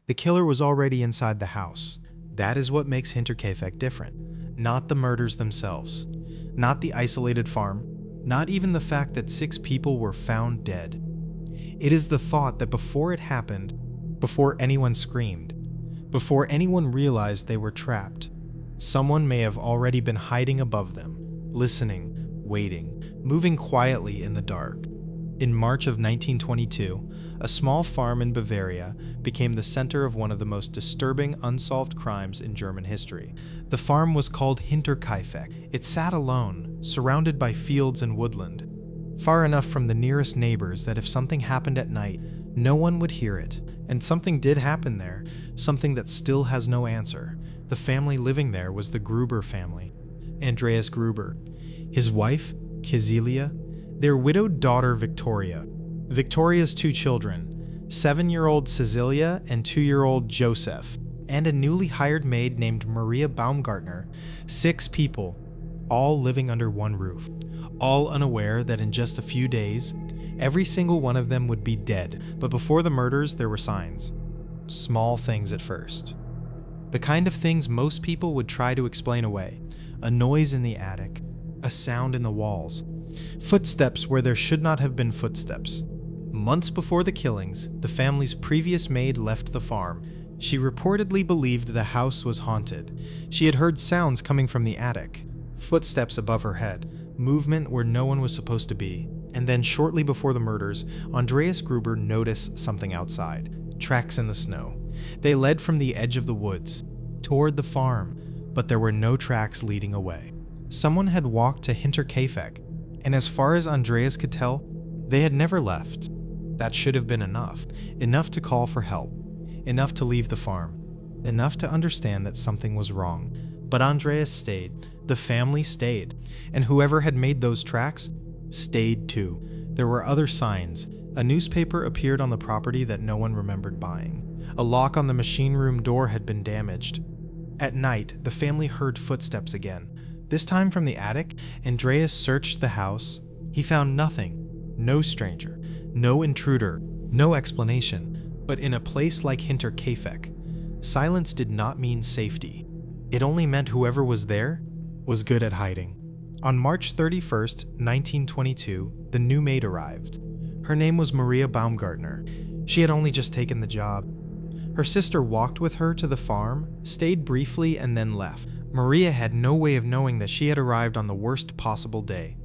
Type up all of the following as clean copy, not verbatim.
The killer was already inside the house. That is what makes Hinterkaifeck different. Not the murders themselves. Not the isolated farm. Not even the fact that 6 people were found dead. It is the thought that before it happened, before anyone screamed, before anyone realized they were trapped, someone may have already been hiding above them, listening, waiting, moving quietly in the dark. In March of 1922, a small farm in Bavaria became the center of one of the most disturbing unsolved crimes in German history. The farm was called Hinterkaifeck. It sat alone, surrounded by fields and woodland, far enough from the nearest neighbors that if something happened at night, no one would hear it. And something did happen there, something that still has no answer. The family living there was the Gruber family. Andreas Gruber, his wife, Cecilia, their widowed daughter, Victoria, Victoria's 2 children, 7-year-old Cecilia and 2-year-old Joseph, and a newly hired maid named Maria Baumgartner. 6 people, all living under one roof, all unaware that in just a few days, every single one of them would be dead. But before the murders, there were signs. Small things at first. The kind of things most people would try to explain away. A noise in the attic, a sound in the walls, footsteps where there should not have been footsteps. Months before the killings, the family's previous maid left the farm. She reportedly believed the house was haunted. She had heard sounds coming from the attic, footsteps above her head, movement where no one was supposed to be. And then shortly before the murders, Andreas Gruber noticed something outside. Tracks in the snow. They led from the edge of the woods toward the farm, but there were no tracks leading away. Someone had walked to Hinterkaifeck, and as far as Andreas could tell, they had never left. That should have been enough. Enough to call for help. Enough to leave the farm. Enough to understand that something was wrong. But Andreas stayed. The family stayed. And whoever had made those tracks stayed too. There were other signs. A newspaper appeared on the property that no one remembered buying. A lock on the machine room door had been damaged. At night, the family heard footsteps again. This time from the attic. Andreas searched the house. He found nothing. No stranger. No intruder. No explanation. But in a place like Hinterkaifeck, silence did not mean safety. It only meant whoever was there was good at hiding. On March 31st, 1922, the new maid arrived. Her name was Maria Baumgartner. She had only just taken the job. Her sister walked with her to the farm, stayed briefly, and then left. Maria had no way of knowing that she had arrived on the worst possible day.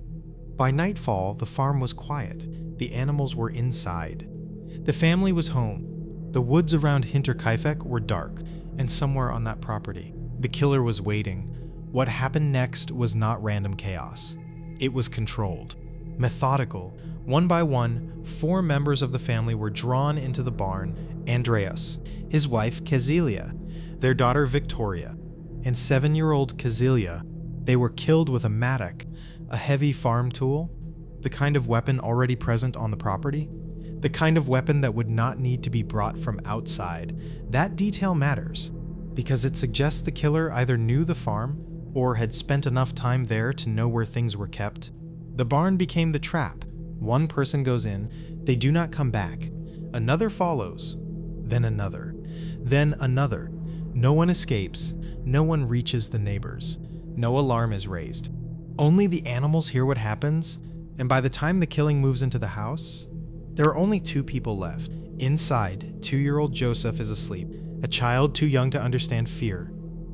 By nightfall, the farm was quiet. The animals were inside. The family was home. The woods around Hinterkaifeck were dark, and somewhere on that property, the killer was waiting. What happened next was not random chaos. It was controlled, methodical. One by one, 4 members of the family were drawn into the barn. Andreas, his wife Cecilia, their daughter Victoria, and 7-year-old Cecilia. They were killed with a mattock, a heavy farm tool, the kind of weapon already present on the property, the kind of weapon that would not need to be brought from outside. That detail matters, because it suggests the killer either knew the farm or had spent enough time there to know where things were kept. The barn became the trap. One person goes in, they do not come back. Another follows, then another, then another. No one escapes, no one reaches the neighbors. No alarm is raised. Only the animals hear what happens, and by the time the killing moves into the house, there are only 2 people left. Inside, 2-year-old Joseph is asleep, a child too young to understand fear,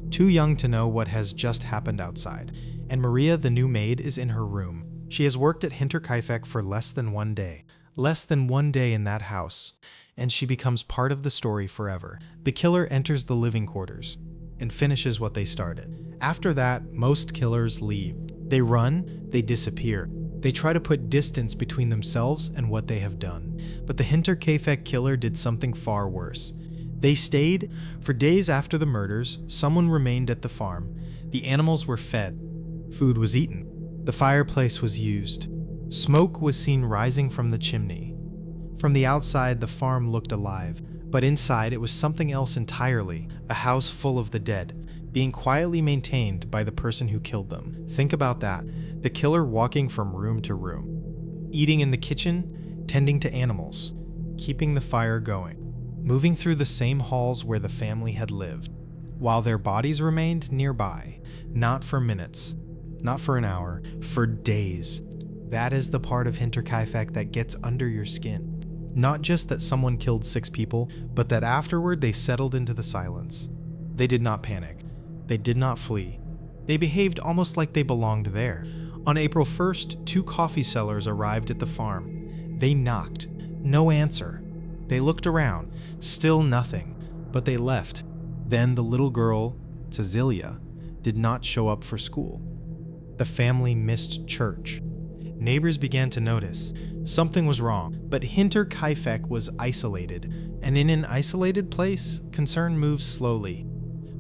too young to know what has just happened outside. And Maria, the new maid, is in her room. She has worked at Hinterkaifeck for less than 1 day. Less than 1 day in that house, and she becomes part of the story forever. The killer enters the living quarters and finishes what they started. After that, most killers leave. They run, they disappear. They try to put distance between themselves and what they have done. But the Hinterkaifeck killer did something far worse. They stayed. For days after the murders, someone remained at the farm. The animals were fed. Food was eaten. The fireplace was used. Smoke was seen rising from the chimney. From the outside, the farm looked alive, but inside it was something else entirely, a house full of the dead, being quietly maintained by the person who killed them. Think about that. The killer walking from room to room, eating in the kitchen, tending to animals, keeping the fire going. moving through the same halls where the family had lived, while their bodies remained nearby, not for minutes, not for an hour, for days. That is the part of Hinterkaifeck that gets under your skin. Not just that someone killed 6 people, but that afterward they settled into the silence. They did not panic. They did not flee. They behaved almost like they belonged there. On April 1st, 2 coffee sellers arrived at the farm. They knocked. No answer. They looked around. Still nothing. But they left. Then the little girl, Cecilia, did not show up for school. The family missed church. Neighbors began to notice. Something was wrong, but Hinterkaifeck was isolated, and in an isolated place, concern moves slowly.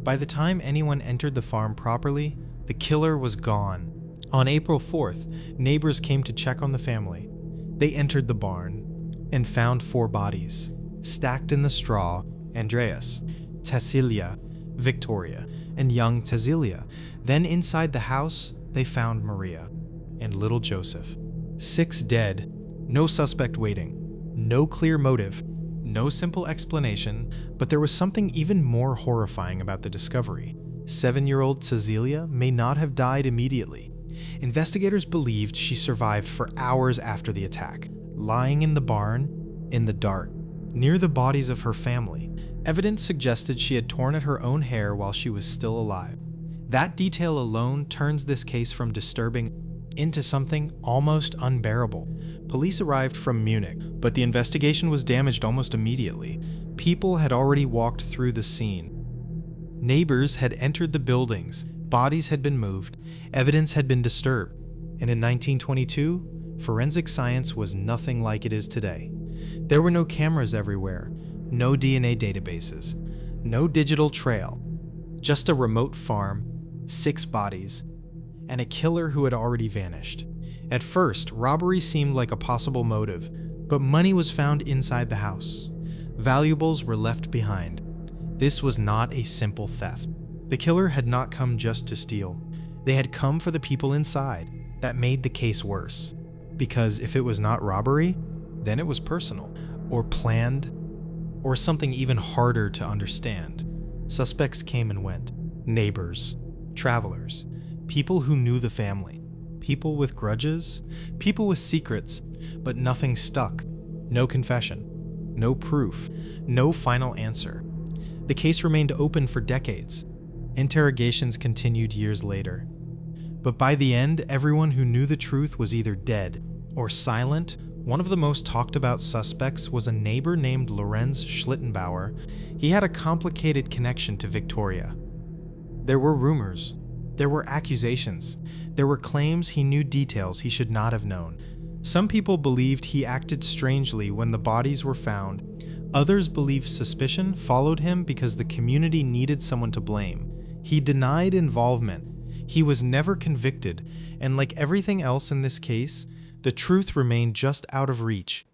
By the time anyone entered the farm properly, the killer was gone. On April 4th, neighbors came to check on the family. They entered the barn and found 4 bodies. Stacked in the straw, Andreas, Cecilia, Victoria, and young Cecilia. Then inside the house, they found Maria and little Joseph. 6 dead, no suspect waiting, no clear motive, no simple explanation, but there was something even more horrifying about the discovery. 7-year-old Cecilia may not have died immediately. Investigators believed she survived for hours after the attack, lying in the barn, in the dark, near the bodies of her family. Evidence suggested she had torn at her own hair while she was still alive. That detail alone turns this case from disturbing into something almost unbearable. Police arrived from Munich, but the investigation was damaged almost immediately. People had already walked through the scene. Neighbors had entered the buildings, bodies had been moved, evidence had been disturbed, and in 1922, forensic science was nothing like it is today. There were no cameras everywhere, no DNA databases, no digital trail, just a remote farm, 6 bodies, and a killer who had already vanished. At first, robbery seemed like a possible motive, but money was found inside the house. Valuables were left behind. This was not a simple theft. The killer had not come just to steal. They had come for the people inside. That made the case worse. Because if it was not robbery, then it was personal, or planned, or something even harder to understand. Suspects came and went. Neighbors, travelers, people who knew the family, people with grudges, people with secrets, but nothing stuck. No confession, no proof, no final answer. The case remained open for decades. Interrogations continued years later. But by the end, everyone who knew the truth was either dead or silent. One of the most talked about suspects was a neighbor named Lorenz Schlittenbauer. He had a complicated connection to Victoria. There were rumors. There were accusations. There were claims he knew details he should not have known. Some people believed he acted strangely when the bodies were found. Others believed suspicion followed him because the community needed someone to blame. He denied involvement. He was never convicted, and like everything else in this case, the truth remained just out of reach.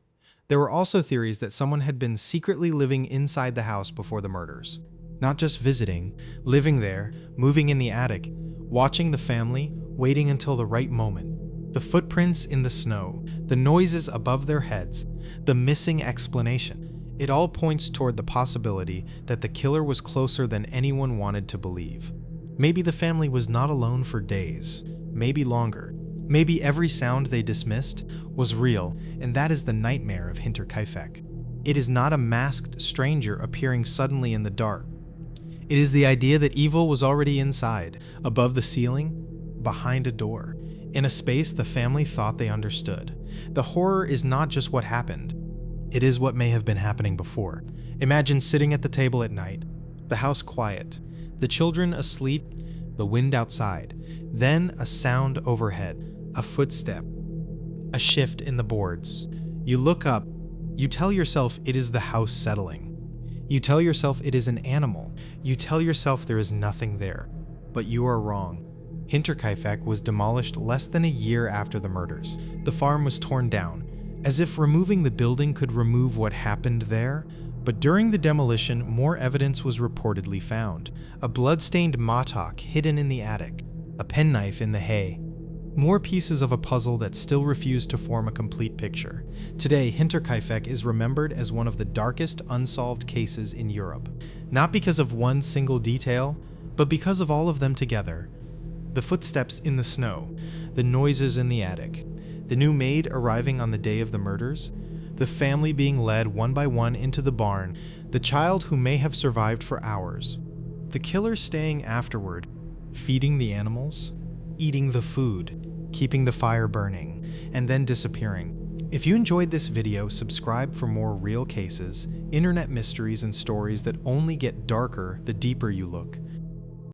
There were also theories that someone had been secretly living inside the house before the murders. Not just visiting, living there, moving in the attic, watching the family, waiting until the right moment. The footprints in the snow, the noises above their heads, the missing explanation. It all points toward the possibility that the killer was closer than anyone wanted to believe. Maybe the family was not alone for days, maybe longer. Maybe every sound they dismissed was real, and that is the nightmare of Hinterkaifeck. It is not a masked stranger appearing suddenly in the dark. It is the idea that evil was already inside, above the ceiling, behind a door, in a space the family thought they understood. The horror is not just what happened. It is what may have been happening before. Imagine sitting at the table at night, the house quiet, the children asleep, the wind outside, then a sound overhead, a footstep, a shift in the boards. You look up, you tell yourself it is the house settling. You tell yourself it is an animal. You tell yourself there is nothing there. But you are wrong. Hinterkaifeck was demolished less than a year after the murders. The farm was torn down, as if removing the building could remove what happened there. But during the demolition, more evidence was reportedly found. A blood-stained mattock hidden in the attic, a penknife in the hay, More pieces of a puzzle that still refuse to form a complete picture. Today, Hinterkaifeck is remembered as one of the darkest unsolved cases in Europe. Not because of one single detail, but because of all of them together. The footsteps in the snow, the noises in the attic, the new maid arriving on the day of the murders, the family being led one by one into the barn, the child who may have survived for hours, the killer staying afterward, feeding the animals, eating the food, keeping the fire burning, and then disappearing. If you enjoyed this video, subscribe for more real cases, internet mysteries, and stories that only get darker the deeper you look.